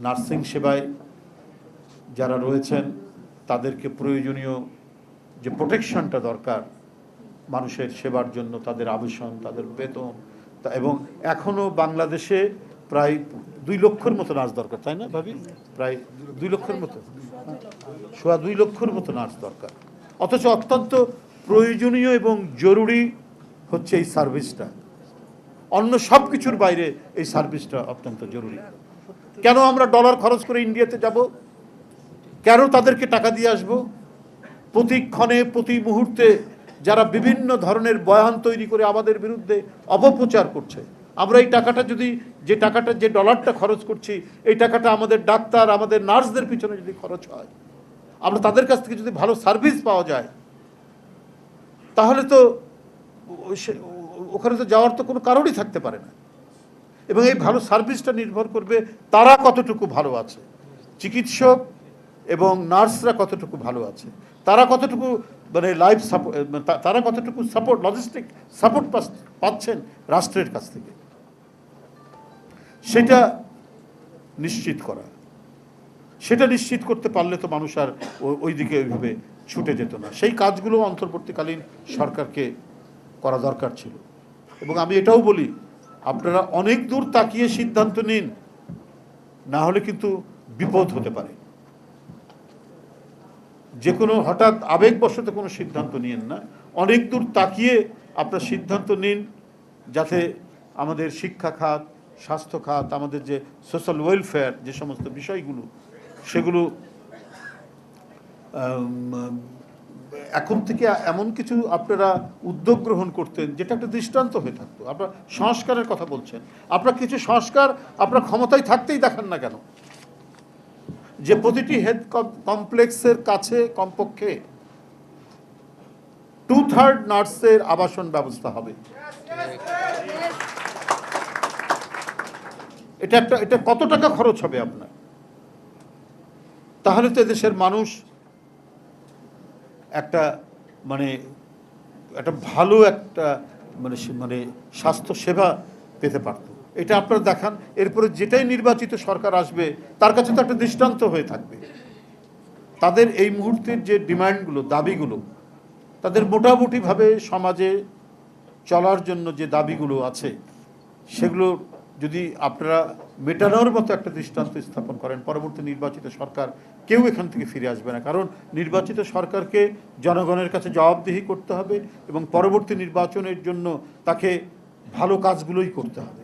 Nursing সেবায় যারা রয়েছেন তাদেরকে প্রয়োজনীয় যে প্রোটেকশনটা দরকার মানুষের সেবার জন্য, তাদের আবাসন, তাদের বেতন, এবং এখনও বাংলাদেশে প্রায় 2 লক্ষের মতো নার্স দরকার, তাই না ভাবি? প্রায় 2 লক্ষের মতো, 2.25 লক্ষের মতো নার্স দরকার। অথচ অত্যন্ত প্রয়োজনীয় এবং জরুরি হচ্ছে এই সার্ভিসটা। অন্য সব কিছুর বাইরে এই সার্ভিসটা অত্যন্ত জরুরি। কেন আমরা ডলার খরচ করে ইন্ডিয়াতে যাব? কেন তাদেরকে টাকা দিয়ে আসবো? প্রতিক্ষণে প্রতি মুহূর্তে যারা বিভিন্ন ধরনের বয়ান তৈরি করে আমাদের বিরুদ্ধে অপপ্রচার করছে, আমরা এই টাকাটা যে ডলারটা খরচ করছি, এই টাকাটা আমাদের ডাক্তার, আমাদের নার্সদের পিছনে যদি খরচ হয়, আমরা তাদের কাছ থেকে যদি ভালো সার্ভিস পাওয়া যায়, তাহলে তো ওখানে তো যাওয়ার তো কোনো কারণই থাকতে পারে না। এবং এই ভালো সার্ভিসটা নির্ভর করবে তারা কতটুকু ভালো আছে, চিকিৎসক এবং নার্সরা কতটুকু ভালো আছে, তারা কতটুকু লাইফ সাপোর্ট, তারা কতটুকু সাপোর্ট, লজিস্টিক সাপোর্ট পাচ্ছেন রাষ্ট্রের কাছ থেকে, সেটা নিশ্চিত করতে পারলে তো মানুষ আর ওই দিকে ওইভাবে ছুটে যেত না। সেই কাজগুলো অন্তর্বর্তীকালীন সরকারকে করা দরকার ছিল। এবং আমি এটাও বলি, আপনারা অনেক দূর তাকিয়ে সিদ্ধান্ত নিন, না হলে কিন্তু বিপদ হতে পারে। যে কোনো হঠাৎ আবেগবশত কোনো সিদ্ধান্ত নিন না, অনেক দূর তাকিয়ে আপনার সিদ্ধান্ত নিন, যাতে আমাদের শিক্ষা খাত, স্বাস্থ্য খাত, আমাদের যে সোশ্যাল ওয়েলফেয়ার, যে সমস্ত বিষয়গুলো, সেগুলো এখন থেকে এমন কিছু আপনারা উদ্যোগ গ্রহণ করতেন যেটা একটা দৃষ্টান্ত হয়ে থাকতো। আপনারা সংস্কারের কথা বলছেন, আপনারা কিছু সংস্কার আপনার ক্ষমতায় থাকতেই দেখান না কেন? যে প্রতিটি হেলথ কমপ্লেক্সের কাছে কমপক্ষে 2/3 নার্সের আবাসন ব্যবস্থা হবে। এটা কত টাকা খরচ হবে আপনার? তাহলে তো দেশের মানুষ একটা ভালো একটা স্বাস্থ্য সেবা পেতে পারত। এটা আপনারা দেখান। এরপরে যেটাই নির্বাচিত সরকার আসবে তার কাছে তো একটা দৃষ্টান্ত হয়ে থাকবে। তাদের এই মুহূর্তের যে ডিমান্ডগুলো, দাবিগুলো, তাদের মোটামুটিভাবে সমাজে চলার জন্য যে দাবিগুলো আছে, সেগুলো যদি আপনারা মেটানোর মতো একটা দৃষ্টান্ত স্থাপন করেন, পরবর্তী নির্বাচিত সরকার কেউ এখান থেকে ফিরে আসবে না। কারণ নির্বাচিত সরকারকে জনগণের কাছে জবাবদিহি করতে হবে এবং পরবর্তী নির্বাচনের জন্য তাকে ভালো কাজগুলোই করতে হবে।